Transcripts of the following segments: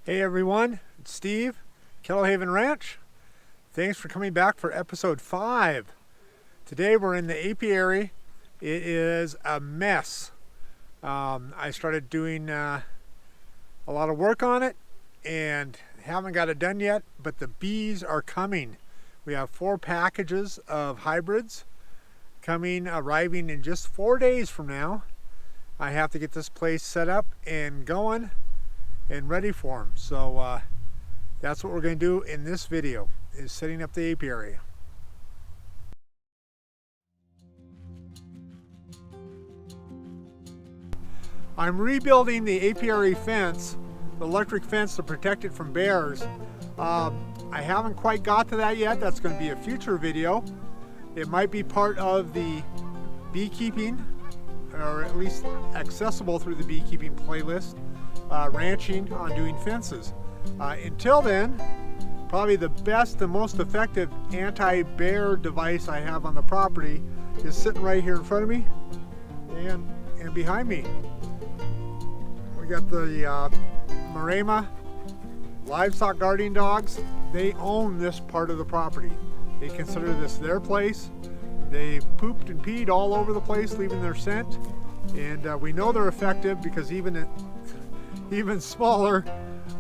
Hey everyone, it's Steve, Kettle Haven Ranch. Thanks for coming back for episode 5. Today we're in the apiary. It is a mess. I started doing a lot of work on it and haven't got it done yet, but the bees are coming. We have 4 packages of hybrids arriving in just 4 days from now. I have to get this place set up and going and ready for them. So that's what we're going to do in this video, is setting up the apiary. I'm rebuilding the apiary fence, the electric fence to protect it from bears. I haven't quite got to that yet. That's going to be a future video. It might be part of the beekeeping, or at least accessible through the beekeeping playlist. Ranching on doing fences. Until then, probably the best and most effective anti-bear device I have on the property is sitting right here in front of me and behind me. We got the Marema livestock guarding dogs. They own this part of the property. They consider this their place. They pooped and peed all over the place, leaving their scent, and we know they're effective because even smaller,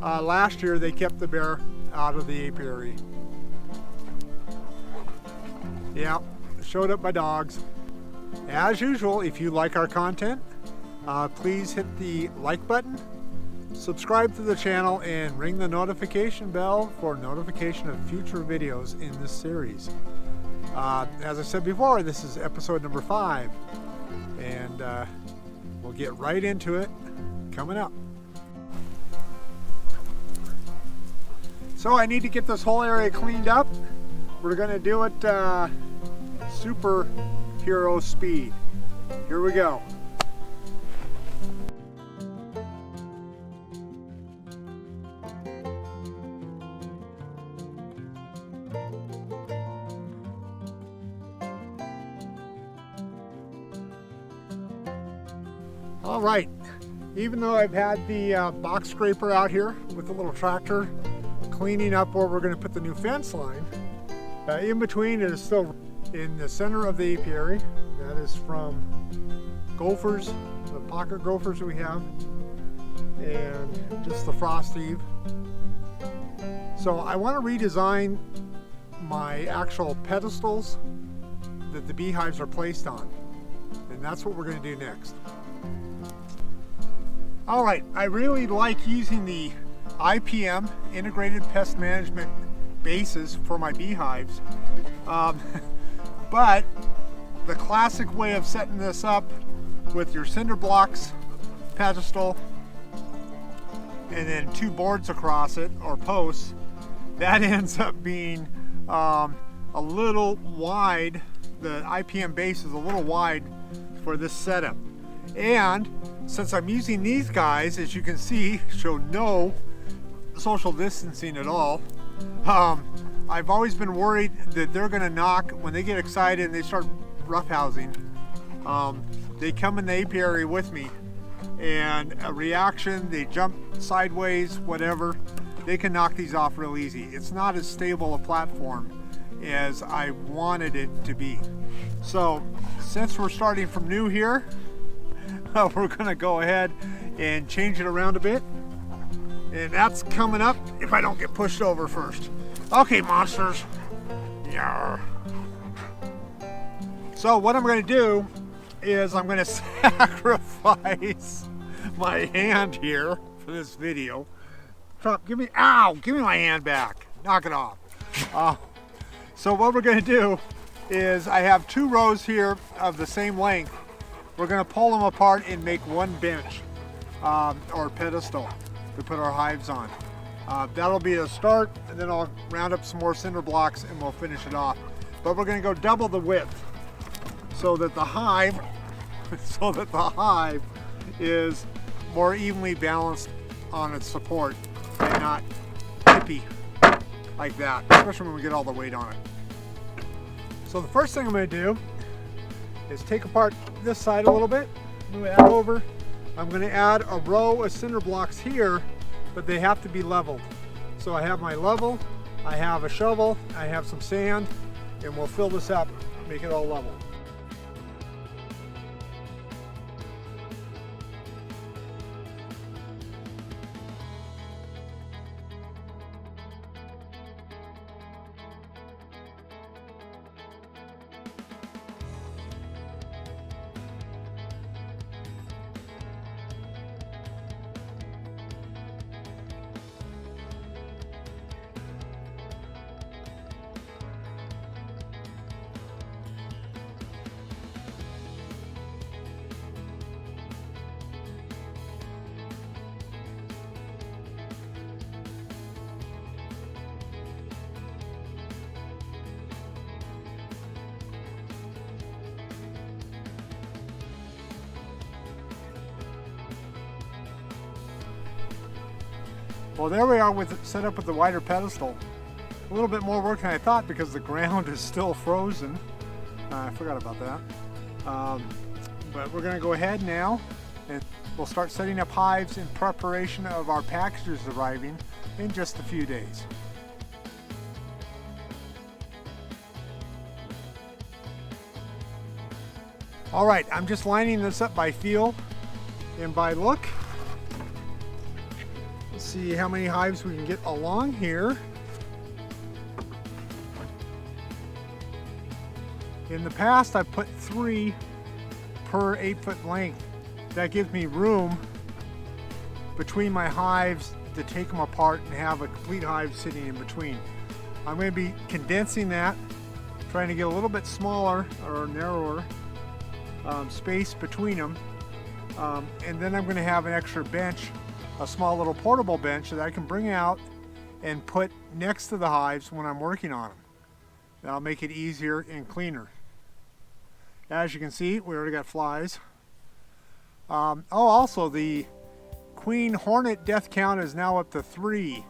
last year they kept the bear out of the apiary. Yeah, showed up by dogs. As usual, if you like our content, please hit the like button, subscribe to the channel, and ring the notification bell for notification of future videos in this series. As I said before, this is episode number 5, and we'll get right into it coming up. So I need to get this whole area cleaned up. We're going to do it superhero speed. Here we go. All right, even though I've had the box scraper out here with the little tractor cleaning up where we're going to put the new fence line, in between it is still in the center of the apiary. That is from gophers, the pocket gophers we have, and just the frost heave. So I want to redesign my actual pedestals that the beehives are placed on, and that's what we're going to do next. All right, I really like using the IPM, Integrated Pest Management bases, for my beehives. But the classic way of setting this up with your cinder blocks pedestal and then 2 boards across it, or posts, that ends up being a little wide. The IPM base is a little wide for this setup. And since I'm using these guys, as you can see, show no social distancing at all, I've always been worried that they're going to knock when they get excited and they start roughhousing. They come in the apiary with me, and a reaction, they jump sideways, whatever, they can knock these off real easy. It's not as stable a platform as I wanted it to be. So since we're starting from new here, we're going to go ahead and change it around a bit. And that's coming up if I don't get pushed over first. Okay, monsters. Yarr. So what I'm going to do is I'm going to sacrifice my hand here for this video. Trump, give me my hand back. Knock it off. So what we're going to do is I have 2 rows here of the same length. We're going to pull them apart and make one bench or pedestal to put our hives on. That'll be a start, and then I'll round up some more cinder blocks and we'll finish it off. But we're going to go double the width so that the hive is more evenly balanced on its support and not tippy like that, especially when we get all the weight on it. So the first thing I'm going to do is take apart this side a little bit, move that over. I'm going to add a row of cinder blocks here but they have to be leveled. So I have my level, I have a shovel, I have some sand, and we'll fill this up, make it all level. Well, there we are with it set up with the wider pedestal. A little bit more work than I thought because the ground is still frozen. I forgot about that. But we're going to go ahead now and we'll start setting up hives in preparation of our packages arriving in just a few days. All right, I'm just lining this up by feel and by look. See how many hives we can get along here. In the past, I've put 3 per 8-foot length. That gives me room between my hives to take them apart and have a complete hive sitting in between. I'm going to be condensing that, trying to get a little bit smaller or narrower space between them. And then I'm going to have an extra bench, a small little portable bench that I can bring out and put next to the hives when I'm working on them. That'll make it easier and cleaner. As you can see, we already got flies. Also the queen hornet death count is now up to 3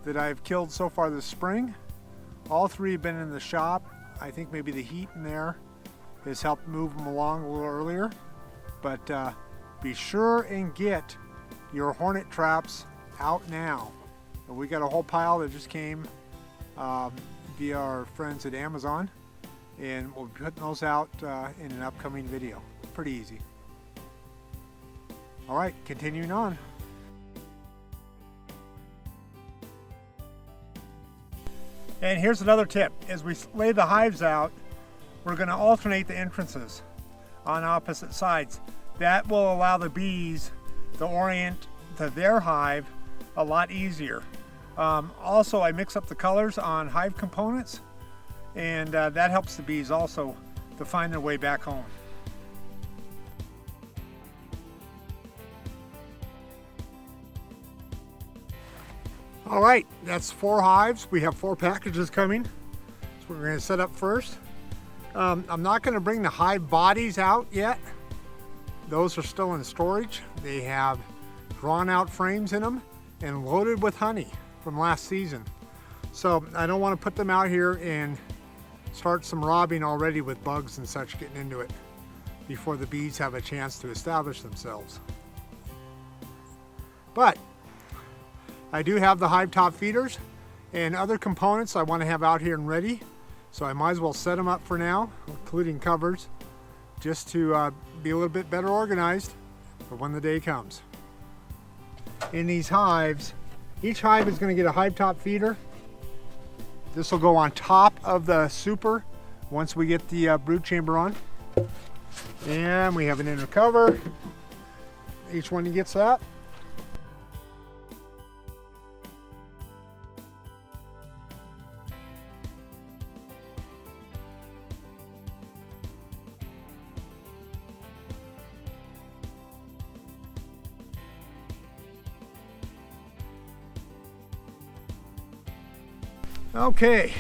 that I've killed so far this spring. All 3 have been in the shop. I think maybe the heat in there has helped move them along a little earlier. But be sure and get your hornet traps out now. We got a whole pile that just came via our friends at Amazon, and we'll be putting those out in an upcoming video. Pretty easy. All right, continuing on. And here's another tip. As we lay the hives out, we're going to alternate the entrances on opposite sides. That will allow the bees to orient to their hive a lot easier. Also, I mix up the colors on hive components, and that helps the bees also to find their way back home. All right, that's 4 hives. We have 4 packages coming. So we're going to set up first. I'm not going to bring the hive bodies out yet. Those are still in storage. They have drawn out frames in them and loaded with honey from last season. So I don't want to put them out here and start some robbing already with bugs and such getting into it before the bees have a chance to establish themselves. But I do have the hive top feeders and other components I want to have out here and ready. So I might as well set them up for now, including covers, just to be a little bit better organized for when the day comes. In these hives, each hive is going to get a hive top feeder. This will go on top of the super once we get the brood chamber on. And we have an inner cover. Each one gets that. Okay,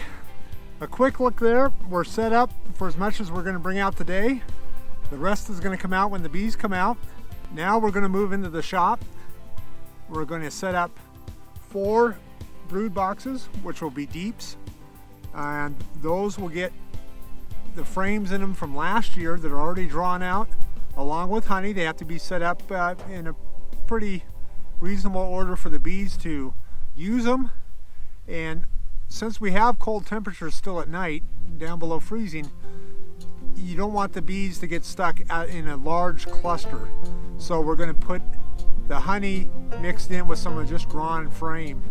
a quick look there. We're set up for as much as we're going to bring out today. The rest is going to come out when the bees come out. Now we're going to move into the shop. We're going to set up 4 brood boxes, which will be deeps, and those will get the frames in them from last year that are already drawn out along with honey. They have to be set up in a pretty reasonable order for the bees to use them. And since we have cold temperatures still at night, down below freezing, you don't want the bees to get stuck out in a large cluster. So we're going to put the honey mixed in with some of just drawn frame,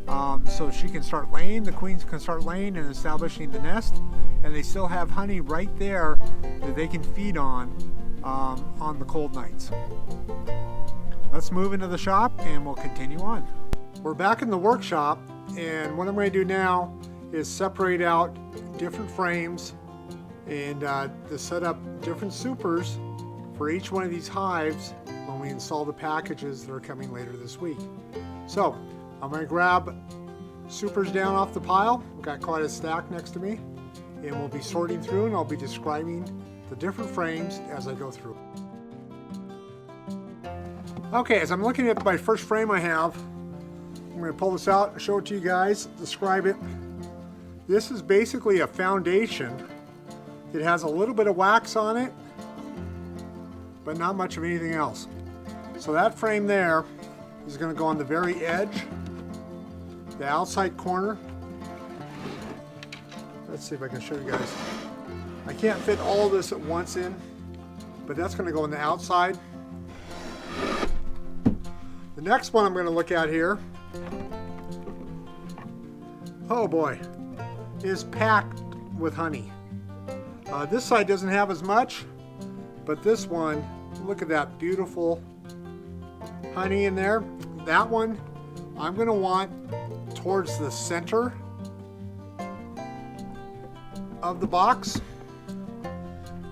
so she can start laying, the queens can start laying and establishing the nest, and they still have honey right there that they can feed on the cold nights. Let's move into the shop and we'll continue on. We're back in the workshop, and what I'm going to do now is separate out different frames and to set up different supers for each one of these hives when we install the packages that are coming later this week. So I'm going to grab supers down off the pile. I've got quite a stack next to me, and we'll be sorting through, and I'll be describing the different frames as I go through. Okay, as I'm looking at my first frame I have, I'm going to pull this out and show it to you guys, describe it. This is basically a foundation. It has a little bit of wax on it, but not much of anything else. So that frame there is going to go on the very edge, the outside corner. Let's see if I can show you guys. I can't fit all of this at once in, but that's going to go on the outside. The next one I'm going to look at here, oh boy, is packed with honey. This side doesn't have as much, but this one, look at that beautiful honey in there. That one I'm going to want towards the center of the box.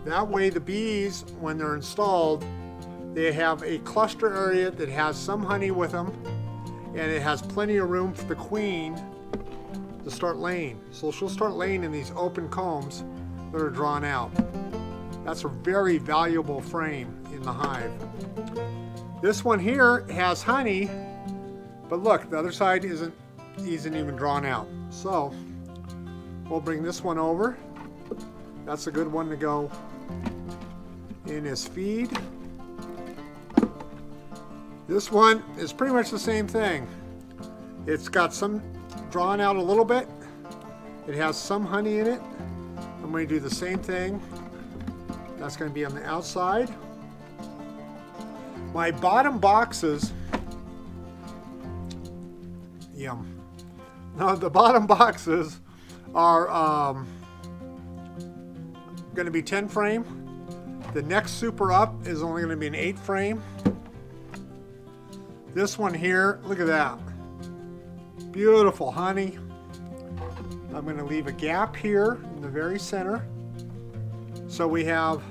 That way the bees, when they're installed, they have a cluster area that has some honey with them, and it has plenty of room for the queen to start laying. So she'll start laying in these open combs that are drawn out. That's a very valuable frame in the hive. This one here has honey, but look, the other side isn't even drawn out. So we'll bring this one over. That's a good one to go in his feed. This one is pretty much the same thing. It's got some drawn out a little bit. It has some honey in it. I'm going to do the same thing. That's going to be on the outside. My bottom boxes, yum. Now the bottom boxes are going to be 10 frame. The next super up is only going to be an 8 frame. This one here, look at that. Beautiful honey. I'm going to leave a gap here in the very center. So we have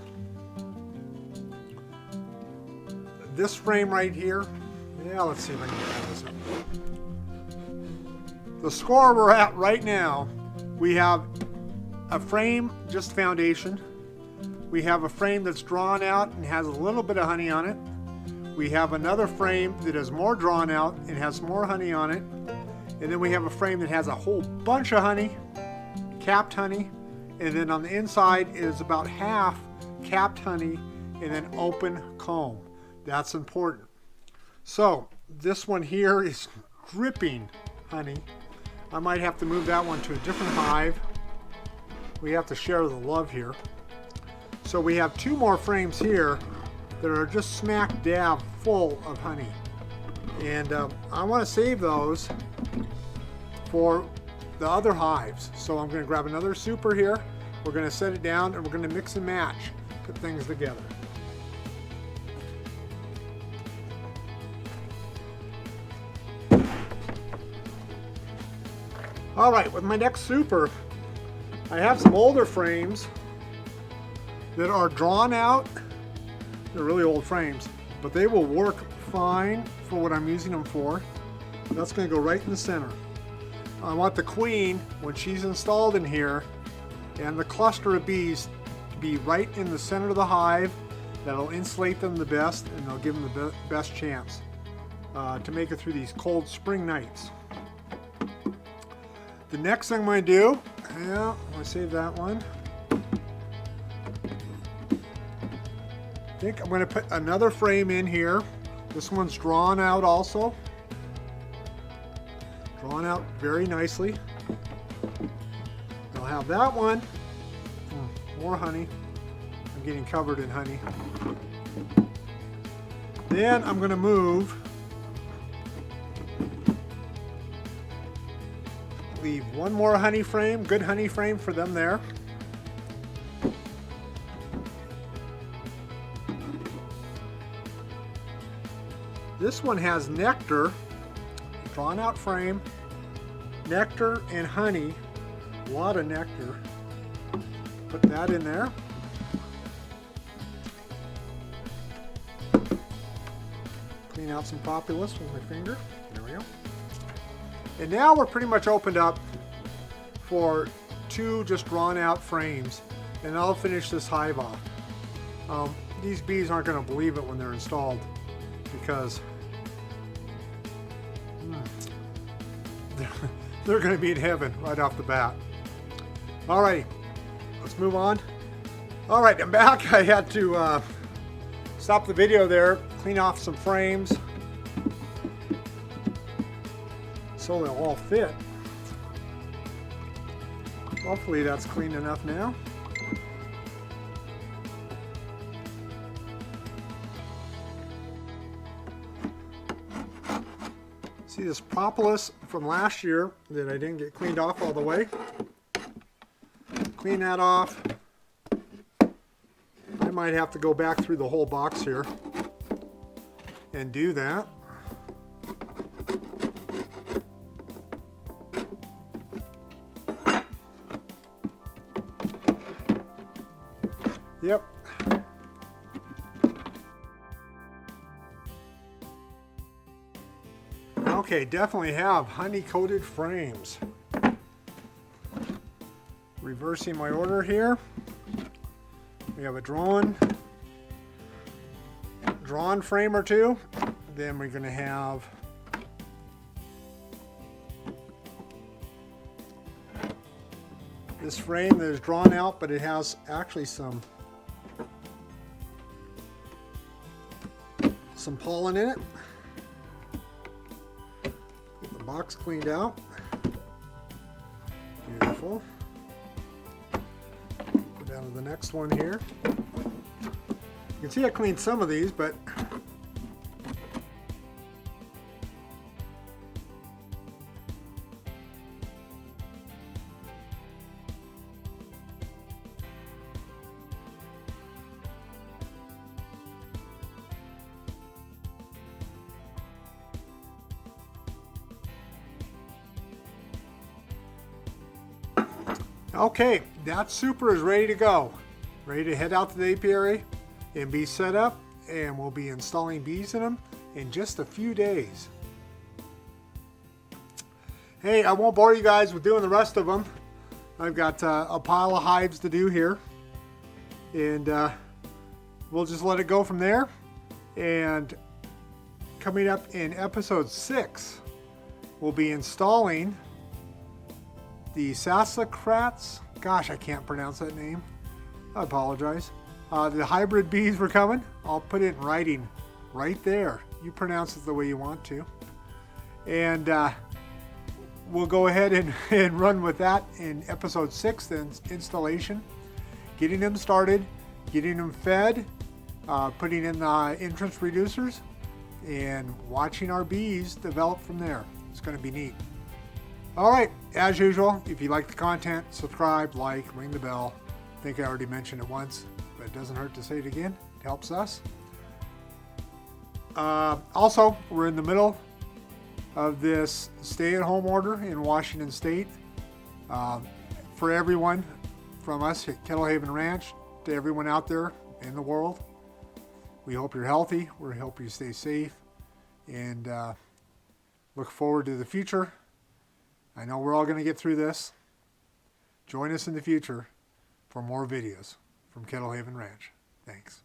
this frame right here. Yeah, let's see if I can get this up. The score we're at right now, we have a frame, just foundation. We have a frame that's drawn out and has a little bit of honey on it. We have another frame that is more drawn out and has more honey on it. And then we have a frame that has a whole bunch of honey, capped honey. And then on the inside is about half capped honey and an open comb. That's important. So this one here is dripping honey. I might have to move that one to a different hive. We have to share the love here. So we have 2 more frames here that are just smack dab full of honey. And I want to save those for the other hives. So I'm going to grab another super here. We're going to set it down and we're going to mix and match, put things together. All right, with my next super, I have some older frames that are drawn out. They're really old frames, but they will work fine for what I'm using them for. That's going to go right in the center. I want the queen, when she's installed in here, and the cluster of bees to be right in the center of the hive. That'll insulate them the best, and they'll give them the best chance to make it through these cold spring nights. The next thing I'm going to do, I'm going to save that one. I think I'm going to put another frame in here This one's drawn out also. Drawn out very nicely. I'll have that one. More honey. I'm getting covered in honey. Then I'm going to move. Leave one more honey frame, good honey frame for them there. This one has nectar, drawn out frame, nectar and honey, a lot of nectar. Put that in there. Clean out some populus with my finger. There we go. And now we're pretty much opened up for 2 just drawn out frames, and I'll finish this hive off. These bees aren't going to believe it when they're installed, because they're going to be in heaven right off the bat. Alrighty, let's move on. Alright, I'm back. I had to stop the video there, clean off some frames so they'll all fit. Hopefully that's clean enough now. See this propolis from last year that I didn't get cleaned off all the way? Clean that off. I might have to go back through the whole box here and do that. Yep. Okay, definitely have honey-coated frames. Reversing my order here. We have a drawn frame or 2. Then we're going to have this frame that is drawn out, but it has actually some pollen in it. Get the box cleaned out. Beautiful. Go down to the next one here. You can see I cleaned some of these, but okay, that super is ready to go. Ready to head out to the apiary and be set up, and we'll be installing bees in them in just a few days. Hey, I won't bore you guys with doing the rest of them. I've got a pile of hives to do here, and we'll just let it go from there. And coming up in episode 6, we'll be installing the Saskatraz, gosh, I can't pronounce that name. I apologize. The hybrid bees were coming. I'll put it in writing right there. You pronounce it the way you want to. And we'll go ahead and run with that in episode 6, the installation. Getting them started, getting them fed, putting in the entrance reducers, and watching our bees develop from there. It's going to be neat. Alright, as usual, if you like the content, subscribe, like, ring the bell. I think I already mentioned it once, but it doesn't hurt to say it again. It helps us. Also, we're in the middle of this stay-at-home order in Washington State. For everyone, from us at Kettle Haven Ranch, to everyone out there in the world, we hope you're healthy. We hope you stay safe, and look forward to the future. I know we're all going to get through this. Join us in the future for more videos from Kettle Haven Ranch. Thanks.